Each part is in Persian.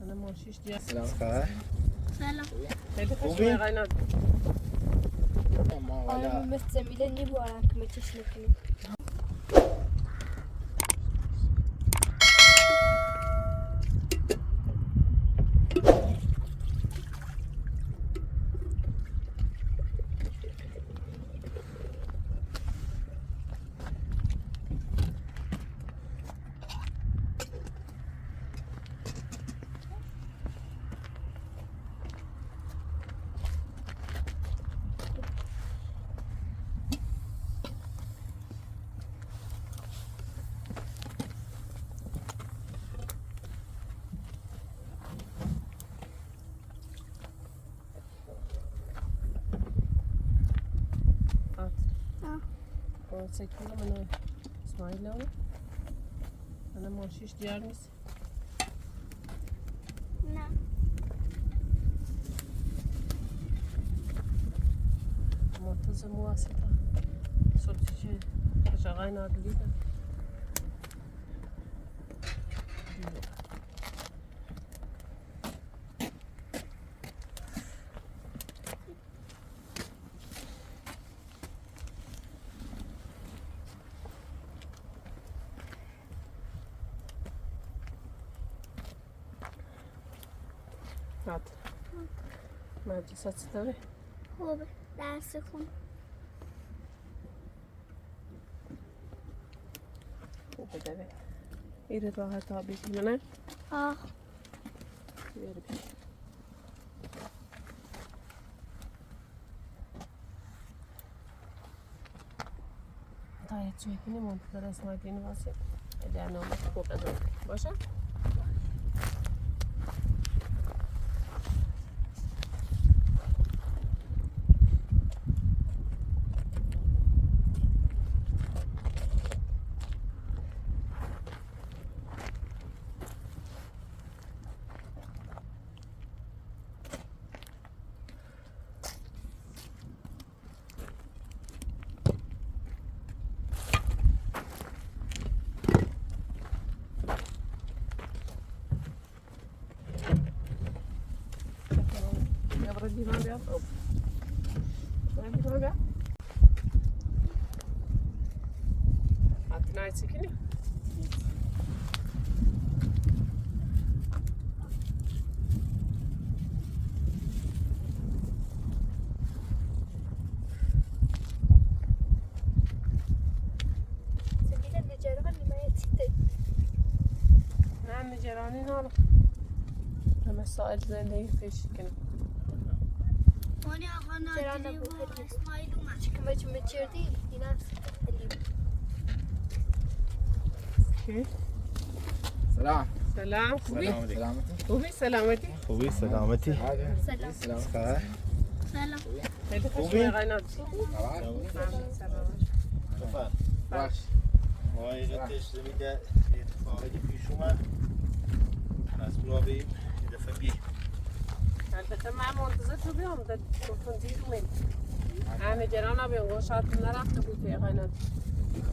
أنا ماشيش دي. سلام خبر؟ سلام. خیلی خوشم قاینات. ما ولا مستعمله نبارم که متش نکنیم. سکینه من اسماعیل هم أنا ماشيش دیار نیست. نه. مرتضی مواسطه صوتی چه خشاقای نادلیده مدرسه چی داره؟ خوبه. درس خون. خوبه داره. ایره راحت آبی کنه؟ آه. بیاره بیا. دایت چوی کنی منتظر اسماعیل دینی واسه اگر نامه خوب بزن باشه؟ دیوان بیاد دیوان بیاد حتی چی کنی؟ سبیل نجران نمایتیده. نه نجرانی نالو همه سائل زندگی پیش کنم مانی آقا نادری و اسماعیل اومد. چکمه چمه چردی اینا کی؟ سلام سلام خوبی؟ سلامتی خوبی سلامتی؟ خوبی سلامتی سلام. سلام خبر؟ سلام. خیلی خوشم قاینات. خبر؟ باش ما اینجا تشت میده اتفاقی که پیش اومد از برا بیم این دفعه بیم البته من منتظر تو بیام گفتم دیر اومد همه گران ها بیام شاید نرفته بود توی قاینات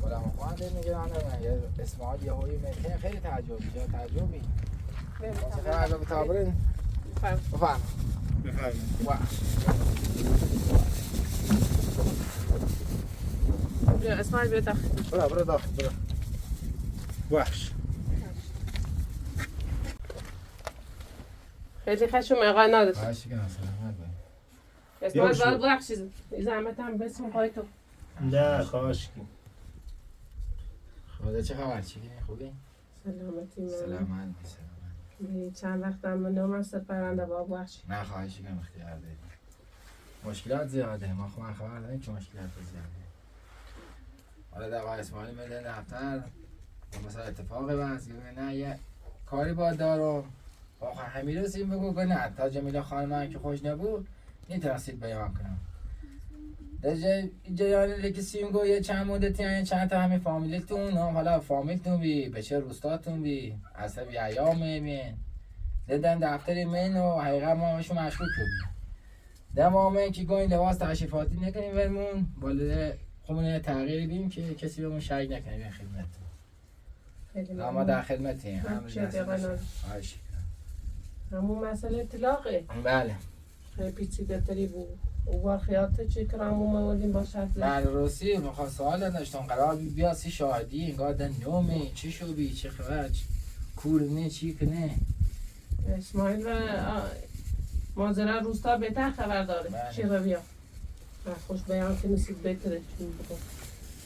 ولی ما خواهنده نگران نمیم اسماعیل یه هایی ملکه خیلی تعجبی واسه خیلی عجب تابرین بفهم بفرمایید بیا اسماعیل بیا داخل برو داخل برو وحش خیلی خشم قاینات خواهشی کنم سلامت اسماعیل باید بخشید زحمت هم بسیم پای تو نه خواهش کن خدا چه خبر چی کنی خوبی؟ سلامتی من سلامت چند وقت هم نام است پرنده با بخشی نه خواهشی کنم اختیار داری مشکلات زیاده ما خواهن خبر داریم که مشکلات زیاده حالا در واقع اسماعیل میده دفتر مثلا اتفاقی بست نه یه کاری باید دارم آخه همین رسیم بگو که نه تا جمیله خانم که خوش نبود نیترسید بیان کنم در جریانی که سیم گو یه چند مدتی یعنی چند تا همین فامیلتون حالا فامیلتون بی به چه روستاتون بی اصلا بی ایام میبین دیدن دفتری من و حقیقت ما همشون مشکوک بودیم دمامه که گوین لباس تشریفاتی نکنیم برمون بالا خمونه تغییری بیم که کسی بهمون شک نکنه بین خدمتتون ما در خدمتیم شد یه قنار همون مسئله اطلاقه بله خیلی پیچیده تری بود او واقعیت چه که همون موادیم با شرط بله روسی میخواد سوال داشتم قرار بیا سی شاهدی انگار دن نومه چی شو بی چه خبر کور نه چی کنه اسماعیل و مازره روستا بهتر خبر داره بله. چه رو بیا و خوش بیان که نسید بهتره چون بکن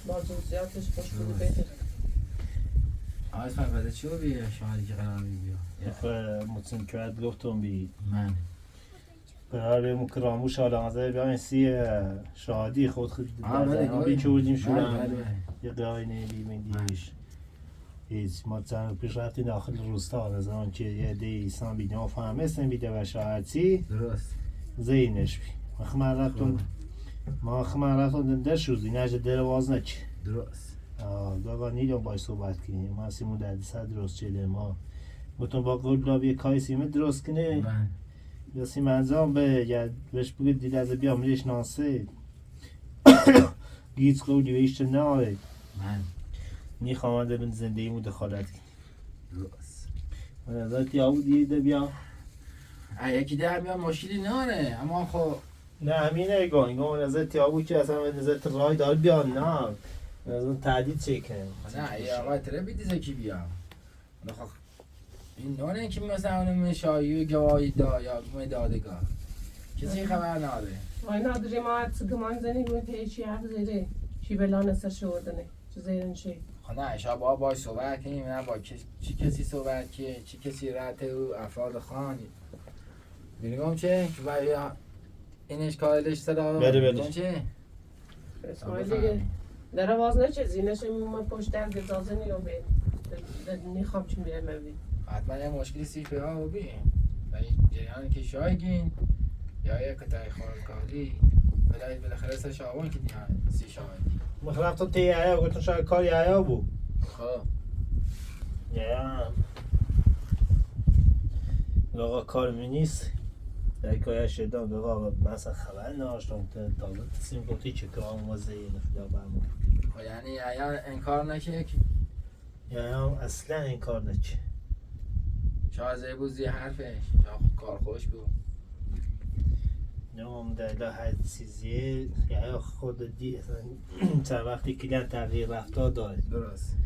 با جزئیاتش خوش بوده بهتره آقای اسماعیل بده چی رو بیا شاهدی که قرار بیا اخوة متسنكرات گفتم بی من قرار مكراموش على غزال بيان سي شهادي خود خد بله بي چودیم شو بله یه قاینه بی من دیش هیچ ما چند پیش رفتیم داخل روستا از آن که یه دی انسان بیدیم فهمستن بیده و شهادی درست زینش بی ما خمر رفتم در شوزی نجد در واز نچ درست داغا نیدیم باش صحبت کنیم ما سیمون در دیسه درست چیده ما بتون با قول لابی کای سیمه درست کنه من یا سیم انجام به یا بهش بگید دید از بیام لیش ناسه گیت قولی و ایشت ناره من میخوام در زندگی مو دخالت کنیم درست من ازت یا دیده بیام یکی در بیا مشکلی ناره اما خب نه همینه ایگان ازت یا بود که اصلا من ازت رای دار بیان نه از اون تعدید چه کنم نه یه آقای تره بیدیزه کی بیام خب این نونه که مثلا اون شایی و گواهی دا یا دادگاه کسی خبر نداره آی نداری ما حدس گمان زنی بود که چی حرف زیره چی بلان سر شوردنه چه زیرن چی خب نه شما باید صحبت کنیم نه با چی کسی صحبت که چی کسی رد او افراد خانی بینگم چه که برای اینش کارلش صدا بله. چه اسماعیل دیگه در واز نچه زینش من پشت در گزازه نیو بید نیخوام چی میره مبید حتما یه مشکلی سی به ها بگیم و این جریان که شایگین یا یک قطعه خارکاری بلاید بالاخره سه شعبان که نیان سی شاهدی مخلف تی ایا گفتم شاید کاری ایا بود خب یا آقا کار می نیست در که شدم آقا مثلا خبر نداشتم تا سیم گفتی چه کار موزه نفدا برمون خب یعنی یا انکار نشه که یا اصلا این کار نچه شازه بود زی حرفش یا کار خوش بود نمام در هر چیزیه یا خود دی چند وقتی کلن تغییر رفتار داره درست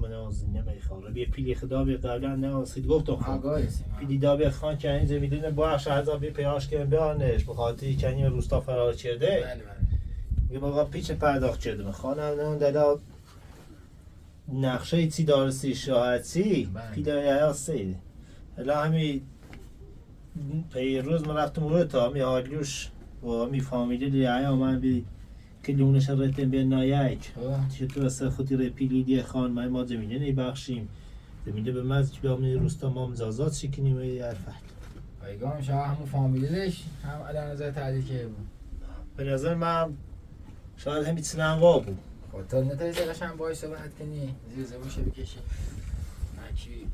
من از نمیخوام بیا پیلی خدا بیا قبلا نه سید گفتم خان آگاهی سیم پیلی دا بیا خان که اینجا میدونه با شهرزاد بیا پیاش که بیانش بخاطی کنی روستا فرار کرده بله بله میگه آقا پیچ پرداخت کرده خانم نه دلا نقشه چی داره سی شاهدی پیدا یا سید حالا همین پیروز من رفتم رو تا می آدلوش و می فامیلی لیا من بی کلونش رتن به نایک چطور از خودی رپیلی دی خان ما زمینه نبخشیم زمینه به مزج بیامنی روستا ما مزازات شکنیم و یه عرفت بایگام شما همون فامیلیش هم الان نظر تعدیل که بود به نظر من شاید همین سنوا بود خب تا نتایز قشنگ باید صحبت کنی زیر زبوشه بکشی نکی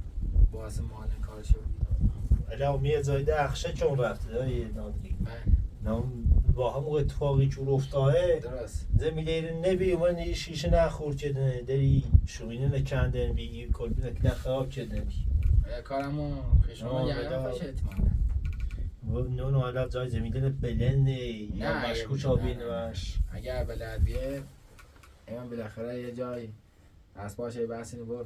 باعث مال کارش بود الان میه زایده اخشه چون رفته یه نادری نه با همون اتفاقی که افتاده درست زمینه نبی من شیشه نخور چدن داری شوینه نکندن بی کلبی نکنه خراب چدن بی کارمون خشمان یه فشه احتمالا نونو حالا جای زمینه بلنده یا مشکوش ها بینوش اگر بلد بیه ایمان بالاخره یه جای از باشه بحث اینو برد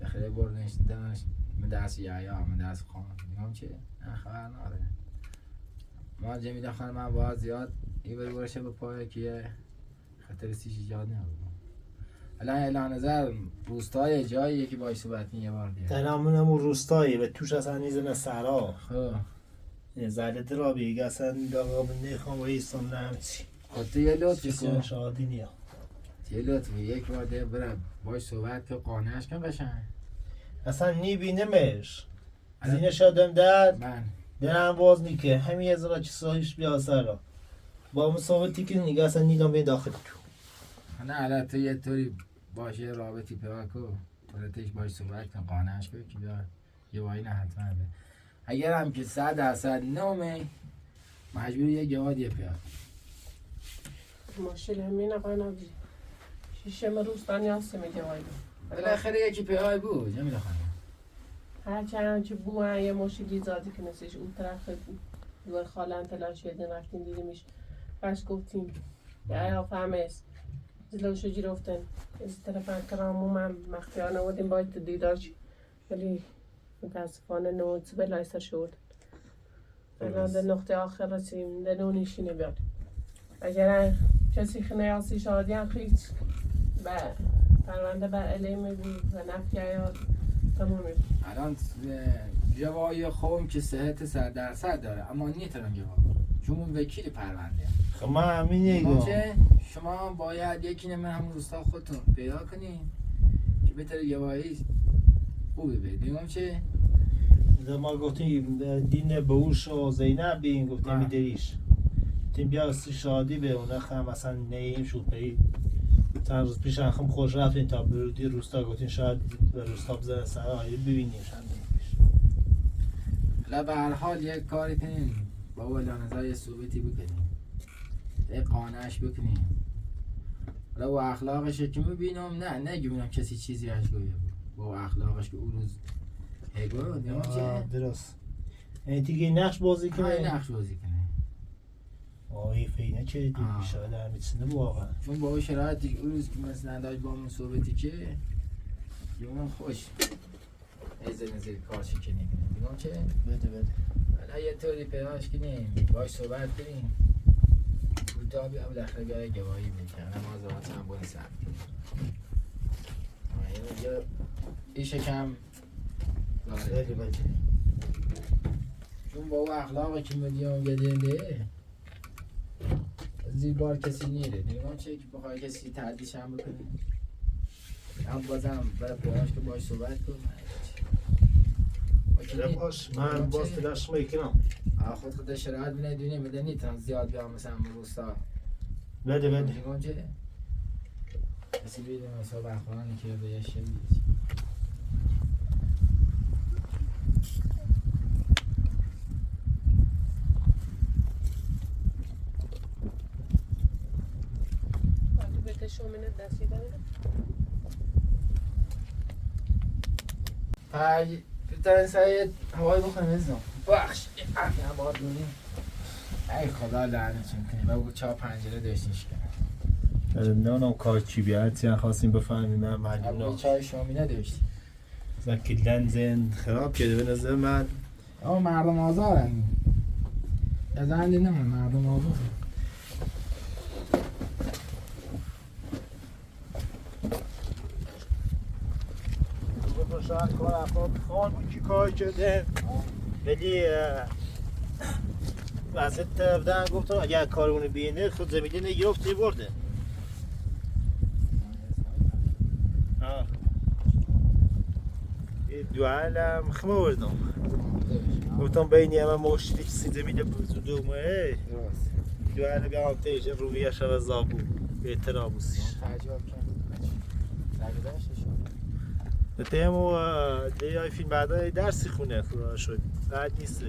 بالاخره بردنش دنش من دست یا من دست خان میگم چه نه خبر نداره ما جمیله خانم من باید زیاد این بری برشه به پای که یه خطر سیش ایجاد نبود الان اعلان نظر روستای جایی که باید صحبت یه بار دیگه تنامون همون روستایی و توش اصلا نیزن سرا خب زلده را بیگه اصلا داغا بنده خواهم و ایستان نمچی خود تو یه لطفی کن شادی نیا یه لطفی یک بار دیگه برم باید صحبت که قانعش کن قشنگ اصلا نیبینمش زینه شدم در من درم باز نیکه همین از را چه ساهیش بیا سرا با مسابقی که نگه اصلا نیدم به داخل تو نه الان تو یه طوری باشه یه رابطی پیدا کن طورتش باید صحبت کن قانعش کن که بیا یه وایی نه حتما به اگر هم که 100% نومه مجبوری یه گوادی پیدا ماشیل همین آقای نبی شیشه من روستانی هسته میگه وای بالاخره یکی پیدا بود نمیده خانم هرچند که بوان یه مشکلی زادی که نسیش اون طرف دو خالن تلاش یدین رفتیم دیدیمش بس گفتیم یا فهمیست زلوشو جیرفتن از طرف کرامو من مخفیانه بودیم باید تو دیدارش ولی متاسفانه نوت به لایستر شد الان در نقطه آخر رسیم در نونیشینه بیاد اگر کسی خنیاسی شادی هم خیلی پرونده بر علمه بود و نفتی ها تمومی بود الان جوایی خوبم که صحت 100% داره اما نیترم جواب چون اون وکیل پرونده خب من همین نگم شما باید یکی نمه همون روستا خودتون پیدا کنین که بهتره جوایی خوبی بید نگم چه؟ ما گفتیم دین بهوش و زینب بین گفتیم میدریش گفتیم بیا شادی به اونه خم مثلا نیم شد پی چند روز پیش هم خوش رفتیم تا برودی روستا گفتیم شاید به روستا بزنه سر آیه ببینیم شاید حالا به هر حال یک کاری کنیم با ولانزای صحبتی بکنیم یک قانعش بکنیم حالا با اخلاقش که میبینم نه نگیبینم کسی چیزی هش گویه با اخلاقش که اون روز هگو دیگه چه؟ درست این دیگه نقش بازی کنه نقش بازی کنه آیه فینه چه دیگه شاید هم میتونه واقعا چون با شرایطی اون روز که مثلا داشت با من صحبتی که یه من خوش ایزه نزیر کار شکنی کنیم دیگه چه؟ بده حالا یه طوری پیداش کنیم باش صحبت کنیم کوتاه بیا بالاخره بیای گواهی میکنه نماز هم بونی سر این شکم بده چون با او اخلاقی که میدیم گدنده زیبار کسی نیره دیگه چه که بخواه کسی تعدیش هم بکنی هم بازم برای پیداش که باش صحبت کنم باش من باز تلاش میکنم خود شرایط ندونی میده نیتم زیاد بیام مثلا روستا بده دیگه چه کسی بیدیم مثلا برخورانی که به یه شبیه شومنه دستی داره پای بترین سایت هوای بخورم ازم بخش هم باید دونیم ای خدا لعنتون کنیم بگو چه پنجره داشتیش کنم نه کار چی بیاد چیان خواستیم بفهمیم من معلوم چای شامی نداشتی مثلا کلن زن خراب کرده به نظر من اما مردم آزارن از اندی نه مردم آزارن شاید کار افراد خان بود که کار کرده ولی وزید بودن گفتم اگر کارونو بینه خود زمینی نگرفت برده دوال هم خمه وردم گفتم بینی همه موشتی که سی زمینه بزرده اومه دوال بیام تیجه رویه شب زابو بهتر آبوسیش تیمو دیای فیلم بعدا درسی خونه خدا شد بعد نیست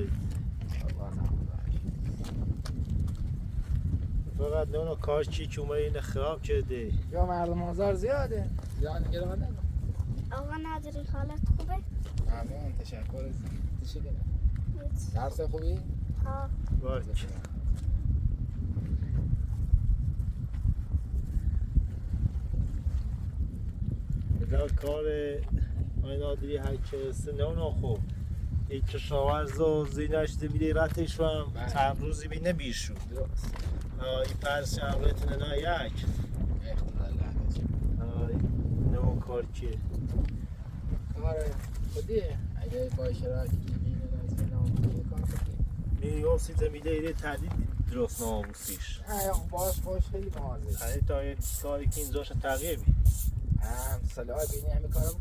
فقط نونو کار چی که اومه اینه خراب کرده یا مردم آزار زیاده زیاده گرانه آقا نداری حالت خوبه؟ ممنون تشکر درس خوبی؟ ها بارک بدار کار آی نادری هرکه سنونو خوب یک کشاورز و زینشته میده رتش هم چند روزی بی نمیشو این پرس شمرتونه نه یک نمون کار که کار خودیه اگه با شرایطی دیگه میلیون سیزه میده ایده تردید درست ناموسیش باش خیلی مواظب یعنی تا یه کاری که اینجاش تغییر بید ساله های بینی همه کارم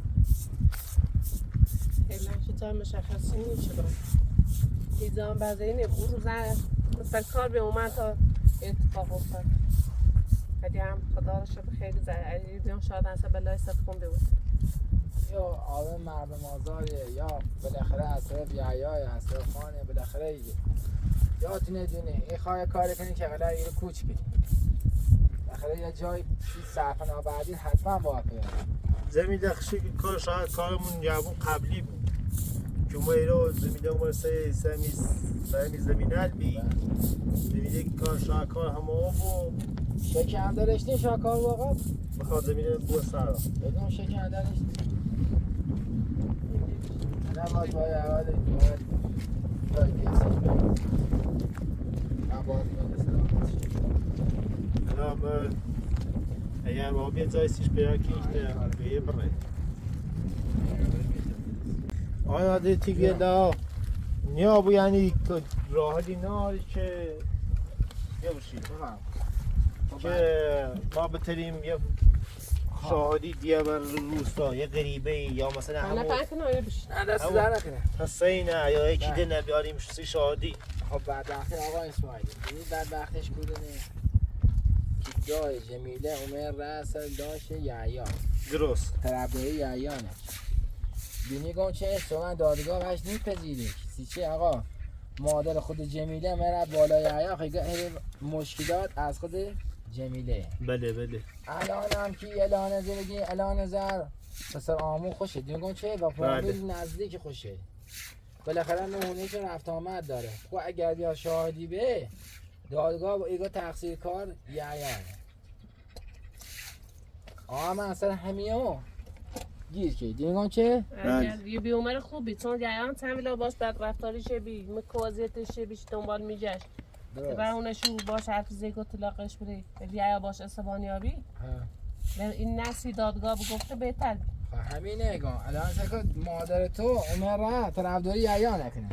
خیلی چطور مشخصی نیست چرا دیدم بعد اینه اون روز مثل کار به اومد تا اتفاق افتاد ولی هم خدا رو شکر خیلی زرعی بیام شاید انسا بلای ست خونده بود یا آدم مردم آزاریه یا بالاخره از طرف یعیای از طرف خانه بالاخره ایه یا تو ندونه این خواهی کاری کنی که غلر ایره کوچ کنی بالاخره یه جای صرف نابعدی حتما باید پیدا زمین دخشی که کار شاید کارمون یابون قبلی بود که ما ایرو زمینه ما سمی زمینه بی زمینه کار شاکار همه و شکم دارشتی شاکار واقعا بخواد زمینه بو سر بگم شکم دارشتی نه باید باید اگر با بیت زایستیش برای که بیه بره آیا دیتی گلا نیا بو یعنی راهلی ناری که یوشی که ما بتریم یه شاهدی دیگه بر روستا یه غریبه یا مثلا حالا همون پنک نایه بشید نه دست در نکنه حسینه یا یکی دنه بیاریم سی شاهدی خب بدبختی آقا اسماعیل ببینید بدبختش کدومه که جای جمیله عمر رسل داشت یحیی درست طرفداری یحییانه بینی گم چه من دادگاه بهش نیپذیری سی چه آقا مادر خود جمیله مرد بالا یحیی خیلی مشکلات از خود جمیله بله الان هم که اعلان زندگی اعلان زر پسر آمون خوشه دیگه چه با فامیل نزدیک خوشه بالاخره نمونه که رفت آمد داره خب اگر بیا شاهدی به دادگاه با ایگا تقصیر کار یحیی من اصلا همیو گیر که دیگه چه یه بیومر خوبی چون یعیان تمیلا باش بد رفتاریش بی مکوازیتش بیش دنبال میجش و اونشو باش حرف زیگو طلاقش بری یعیا باش استبانیابی این نسی دادگاه بگفته بهتر همینه اگه الان سکت مادر تو عمره طرفداری یحیی نکنه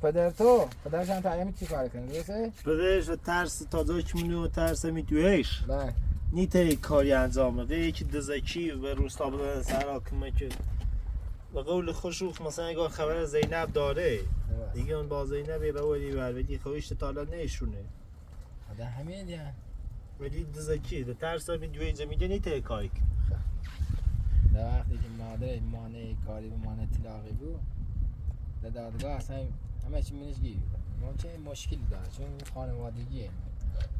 پدرش هم تعلیم چی کار کنه درسته؟ پدرش ترس تازه کمونه و ترس میتویش بله نیتری کاری انجام بده یکی دزکی و روستا بدن سر حاکمه که به قول خوشوخ مثلا اگه خبر زینب داره دیگه اون با زینب یه بولی برویدی خویش تالا نیشونه ده همین دیگه ولی دزکی ده ترس ها میدوی زمینه نیتری کاری کن در وقتی که مادر مانع کاری به مانع طلاقی بود در دادگاه اصلا همه چی منش گیر بود چه مشکلی داره چون خانوادگیه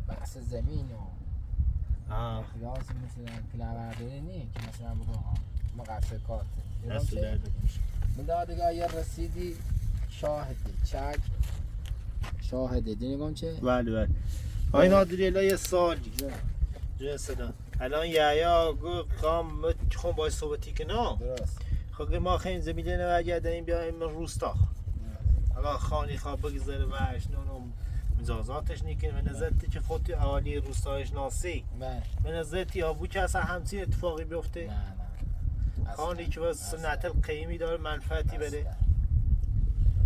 بحث زمین و اخلاص مثلا کلاورداری نی که مثلا بگم ما قصد کارت دست درد من دادگاه یه رسیدی شاهدی چک شاهده دیگه چه بله آی نادری الان یه سالی جسدان الان یحیی گفت خام خون باید صحبتی کنم درست خب ما خیلی زمینه نگردیم بیایم روستا اگه خانی خواب بگذاره وش نونم مجازاتش نیکنه به نظرتی که خودی اهالی روستایش ناسی به نظرتی آبو که اصلا همچین اتفاقی بیفته نه خانی که با سنت القیمی داره منفعتی بده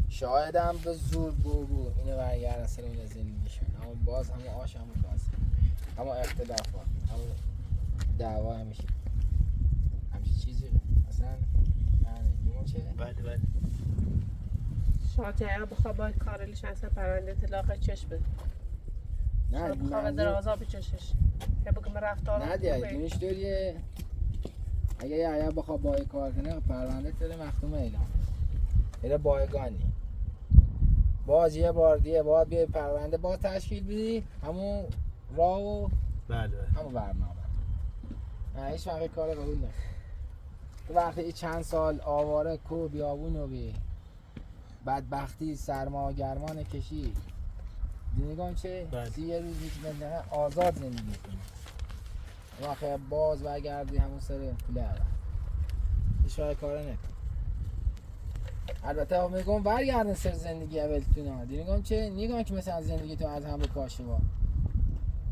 شاهدم به زور بو اینو برگرد سر اون زندگیشون اما باز همون آش همون باز اما اختلافات همون دعوا همیشه چیزی اصلا نه چه بله شاید بخواه باید کارلیش اصلا پرونده طلاق چش بده نه بخواه درازا بچشش که بگم رفتار نه دیگه دونش دوریه اگه یحیی بخواه باید کار کنه پرونده تره مختومه اعلام میره بایگانی باز یه بار دیگه باید بیای پرونده باز تشکیل بدی همون راه و بله همون برنامه نه هیچ وقت کار قبول نکنه تو وقتی چند سال آواره کو بیابون و بی بدبختی سرما و گرمان کشی دیگه چه؟ یه روزی که بندقه آزاد زندگی کنی وقتی باز برگردی همون سر پوله اول هیچ وقت کاره نکن البته میگم برگردن سر زندگی اولتون ها دیگه چه؟ نیگم که مثلا زندگی تو از هم بکاشه با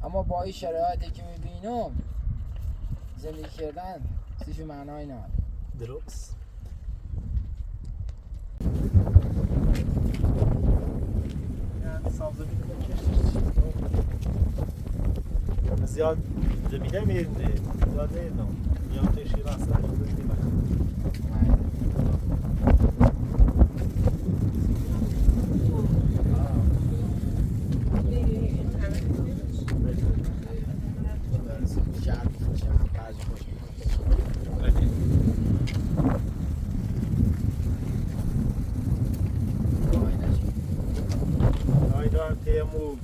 اما با این شرایطی که میبینم زندگی کردن سیشو معنای نداره درست زیاد زمینه میرنده زیاد نیدم زیاد تشی راستن تیمو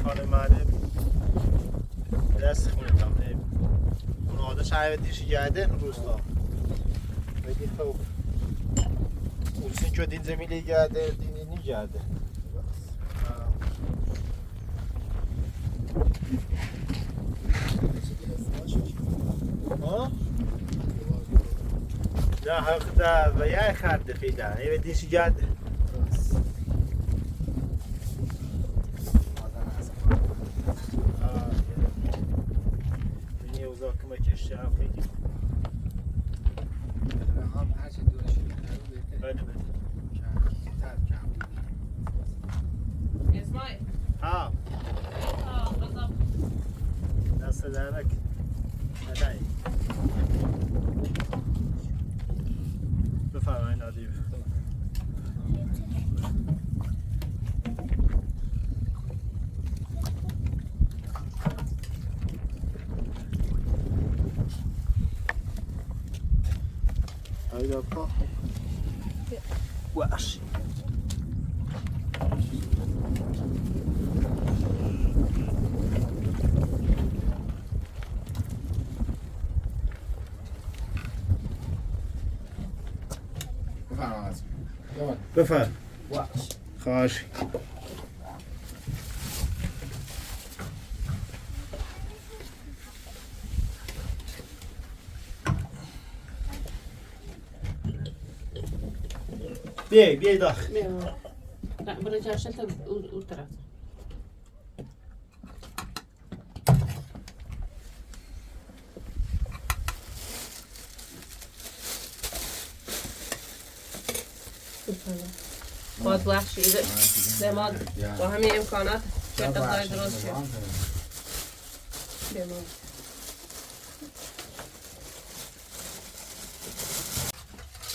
خانه معلم دست خونتم اون آده شعب دیشی گرده روستا بگی خوب Olsun ki o din zemiyle geldi, dinini geldi. Ha? نه حق ده و یه خرده پیدا ایوه دیشی geldi. Niye uzakıma keşke afiyet. Böyle böyle. اسماعیل Ha, غذا nasıl demek? Neden? بفرمایید نادی. Haydi apa? Wash. بفرم. خواهش. بیای داخل. لا برجع شلته والطرف باز وحشی زمان با همین امکانات چه غذای درست شد بمان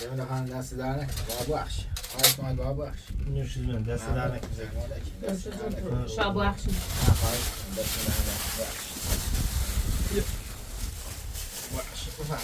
یه نخواهم دست در نکنه بابا بخش خواهش مال بابا بخش نوشید من دست در نکنه. شاب وحشی خواهش دست در نکنه بخش بفرم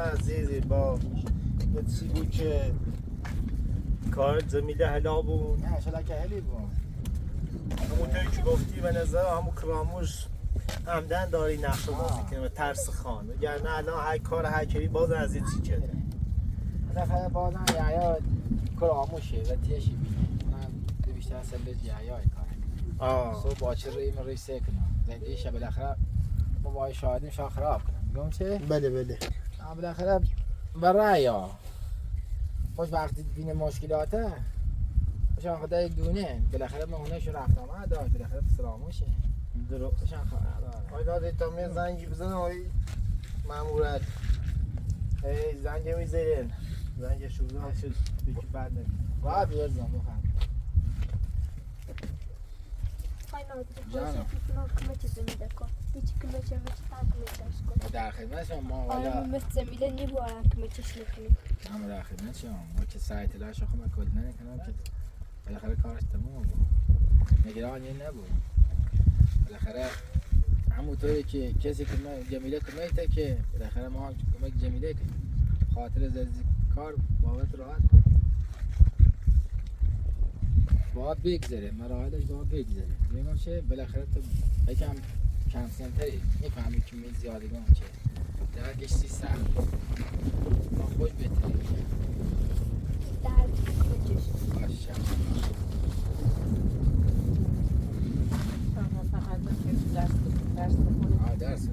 عزیزی با یه چی بود که کار زمیده حلا بود نه شلا که هلی بود همونطوری که گفتی به نظر همون کراموش عمدن داری نقشه بازی کنه و ترس خان وگرنه الان هر کار هکری باز از این چی کرده بالاخره بازم یعیا کراموشه و تیشی بینه من بیشتر سلج یعیای کاره صبح باچه روی سکنم زندگیشه بالاخره ما باید شاهدیم شاه خراب کنم میگم چه؟ بله بالاخره برای یا خوش وقتی بین مشکلاته خوشان خدای دونه بالاخره مهونهشو رفت آمد داشت بالاخره فراموشه درست خوشان خواهد آی داده تا می زنگی بزن آی مامورت ای زنگ میزیرین زنگ شروع شد بگی بعد نمی باید بیرزم بخم جانم در خدمت شما آره والا مثل میله نیبارم که مچش نکنیم همه در خدمت شما ما که سعی تلاش خود کل نکنم که بالاخره کارش تموم بود نگران این نبود بالاخره همونطوری که کسی که جمیله کمیته که بالاخره ما کمک جمیله کنیم خاطر زرزی کار بابت راحت کنیم باید بگذره مراحلش باید بگذره میگم چه بالاخره تو یکم کم سنتری میفهمی که می زیادگان چه درکش 300 ما خوش بهترین درد مچش باشه فقط درس بخونیم درس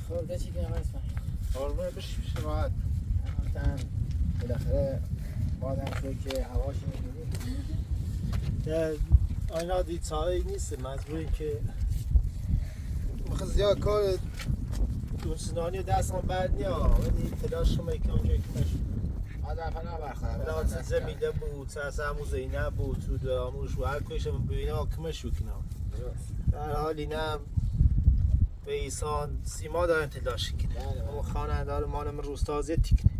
خب ده چی که نمایز فهیم آرمه بشی راحت همتن بالاخره بادم شد که هواشی میگیری آینا دید ساله نیست مجبوریم که مخصوص زیاد کار دونسنانی دست هم بد نیا ولی تلاش شما یکم جایی که نشد آدم پناه برخواه بلاد زمیده بود سرسه همون زینه بود تو دراموش و هر کویش هم ببینه حاکمه شکنم در حال اینم به ایسان سیما دارن تلاش کنه اما خانه مالم روستازی تکنه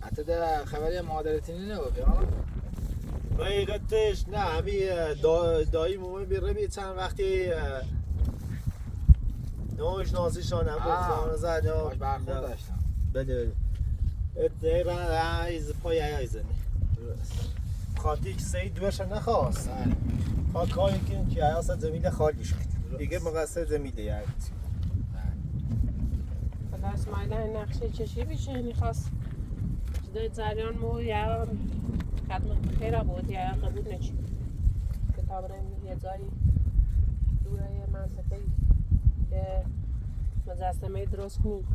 حتی در خبری مادرتینی نگو بیا حقیقتش نه همی دایی مومن بیره بی چند وقتی نوش نازیشان هم بخواه زد باش برخورد داشتم. بده ایز پای ایزنی خاطی که سید دوش نخواست ها کاری کن که ایاس زمین خالیش کن دیگه مقصد زمین دیگه حالا اسماعیل این نقشه چشی بیشه یعنی خواست جدای جریان مو یا خدمت خیره بود یا قبول نچی کتاب رو یه جایی دوره منطقه که مجسمه درست کنیم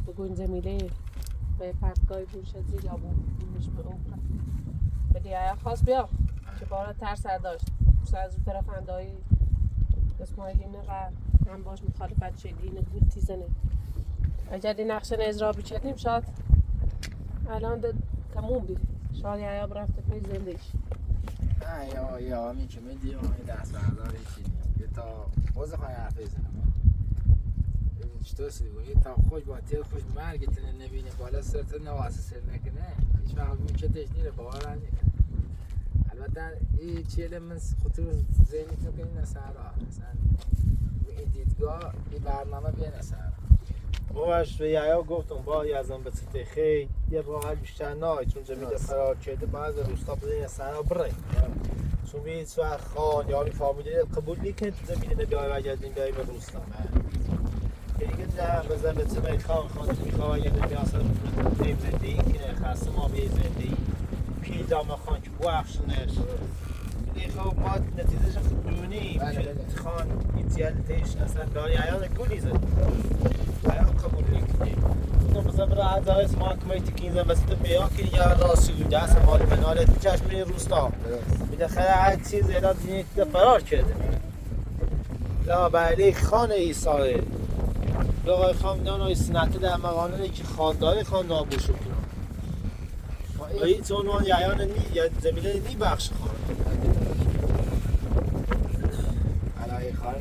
بگوین زمیله به پرتگاه بورشزی یا بورش به اوپرا بدی یا خواست بیا که بارا ترس داشت از اون طرف اندایی اسماعیل اینه هم باش مخالفت شد اینه گول تیزنه اگر این نقشه نزرا بچدیم شاید الان تموم بیری شاید یا برفته پی زندگیش نه یا همین که میدیم همین دست بردار چیدیم یه تا خوز خواهی حرف بزنم چطور سیدیم یه تا خوش با تیل خوش مرگی تنه نبینه بالا سرت نواسه سر نکنه هیچ وقت این که تشنیره باور هم نکنه البته این چیله من خطور ذهنی تو کنی نسرا مثلا این دیدگاه این برنامه بیه نسرا باش به یعیا گفتم با یزم به سطح خیلی یه راه حل بیشتر نه چون زمین فرار کرده بعض روستا بزنی سرا بره چون به سوی خان یا فامیلی قبول نیکن زمین نبیای وجدین بیای به روستا که دیگه نه بزن به سمه خان میخواه یه نبی اصلا نیم زندگی کنه خسته ما به زندگی پیل دام خان که بو افشنش دیگه خب ما نتیجهش دونیم که خان ایتیالتیش اصلا داری عیان گولی زد عیان قبول نکنیم اونو بزن برای اعضای اسمان کمیتی که این زن بسیده بیا که یا راستی و دست مالی بناله چشم این روستا بالاخره هر چیز اینا دینی که فرار کرده لا بله خان ایسای لغای خاندان سنته در مقانه که خاندان خان نابوشو کنم و هیچ عنوان یعیان یا زمینه نی بخش خان علای خان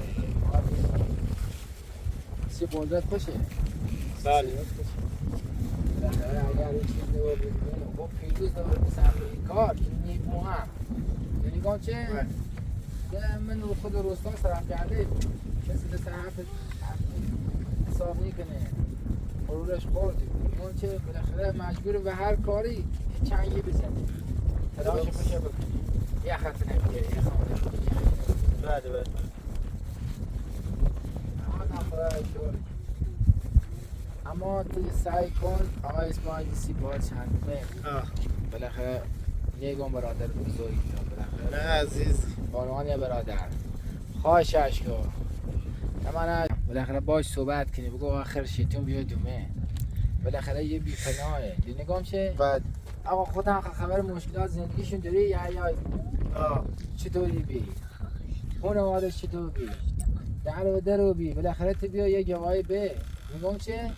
سی بولدت خوشه بله اگر این چیز رو ببینیم با پیروز داره بسر این کار این نیک مهم یعنی گاه چه من رو خود روستان صرف کرده کسی به طرف حساب نکنه مرورش خوردی اون چه بالاخره مجبور به هر کاری چنگی بزنه تلاش باشه بکنه یه خط نمیگه یه خانه بله اما تو سعی کن آقای اسماعیلی سیبال چندمه بالاخره نیگم برادر بزرگی بالاخره نه عزیز بانوان یا برادر خواهشش کن من بالاخره باش صحبت کنی بگو آخر شیطون بیا دومه بالاخره یه بی‌پناهه دی نگام چه بعد آقا خودم خبر مشکلات زندگیشون داری یا چطوری بی خانواده چطور بی در بی بالاخره تو بیا یه جوایی به نگام چه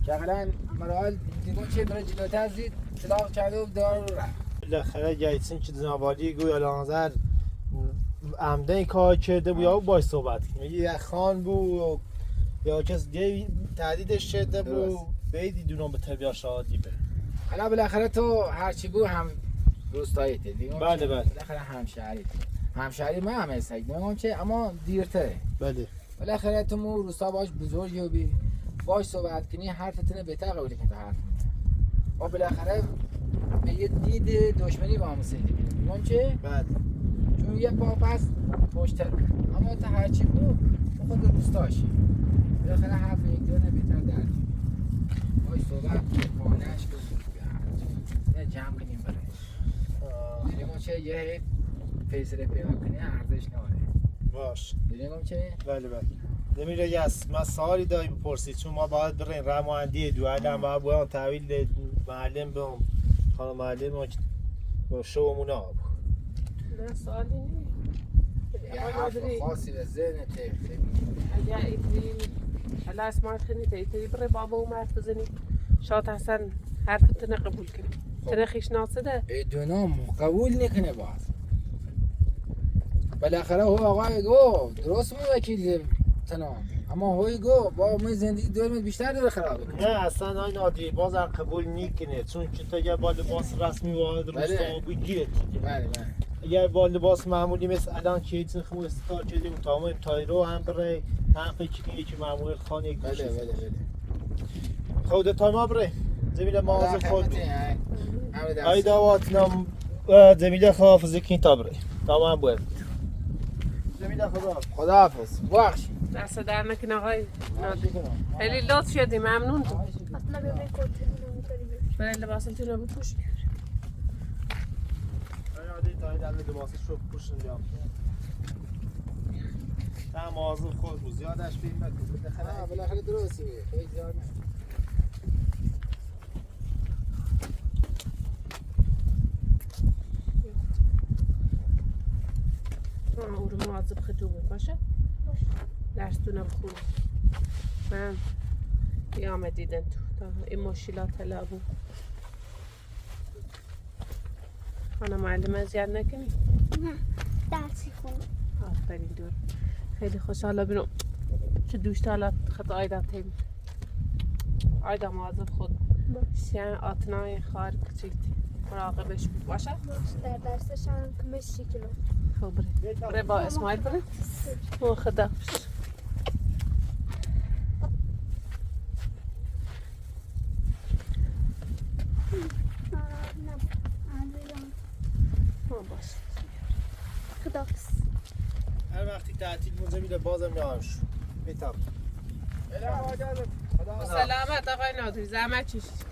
که اقلا مراحل نگام چه برای جلوتر زید طلاق کرده و دار رو رفت بالاخره جایتسین که زنابالی گوی الانزر عمده این کار کرده بود یا باش صحبت کنیم یه خان بود یا کسی تهدیدش شده بود بیدی دونم به تربیه شادی بره حالا بالاخره تو هرچی بود هم روستاییت دیگه بله بالاخره همشهری من هم هستم نمیدونم چه اما دیرتره بله بالاخره تو مو روستا باش بزرگی و بی باش صحبت کنی حرفتونه بهتر قبول کنی تو حرف ما بالاخره به یه دید دشمنی با هم سیدیم نمیدونم چه بله چون یه پا پس پشتر اما تا هرچی بود تو خود روستاشی بالاخره حرف یک دونه بهتر در باش صحبت کنش نه جمع کنیم بره دیگه چه یه فیصله پیدا کنی ارزش نداره باش دیگه چه بله نمیره یس ما سوالی داریم بپرسید چون ما باید بریم رماندی دو علم باید باید تحویل معلم به خانم معلم با شومون آب نه سوالی نیست یه حرف خاصی به ذهنته اگر ایتری حالا اسماعیل خیلی ایتری بره بابا اون حرف بزنی شاید اصلا حرفتونه قبول کنی تنخیش ناسده ایدونم قبول نکنه باز بالاخره هو آقای گفت درست مو وکیل تنام اما هوی گو با من زندگی دور بیشتر داره خراب کنه. نه اصلا این عادی بازم قبول نیکنه چون که تا با لباس رسمی وارد روستا بگیره بله اگر با لباس معمولی مثل الان که هیچ خمو استار کردیم تمام تایرو هم بره هم فکر که یکی معمول خانه بله خود تا ما بره زمین مازه خود همه ای دعوات نام زمین حافظ کی بره تمام بود زمین خداحافظ بخش دست در نکن آقای نادری خیلی لطف شدی ممنون تو اصلا بیا برای لباساتون رو بپوش عادی تا این لباسش رو پوشن بیام تا مازه خود رو زیادش بیم نکن بالاخره درسته خیلی زیاد نه او رو مواظب خطوبه باشه درستون بخونی من یام دیدن تو تا این مشکلات لابو خانم معلم اذیت نکنی نه درسی خونم آفرین دور خیلی خوشحاله بینم چه دوشت حالت خط آیدا تیم آیدا مواظب خود سیان آتنای خار کچیت مراقبش بود باشه در درسش هم کمش شکلو خب بره با اسماعیل بره و خدافش باش خدافز هر وقتی تعطیل بود زمین بازم میامش میتام سلامت آقای نادری زحمت چشید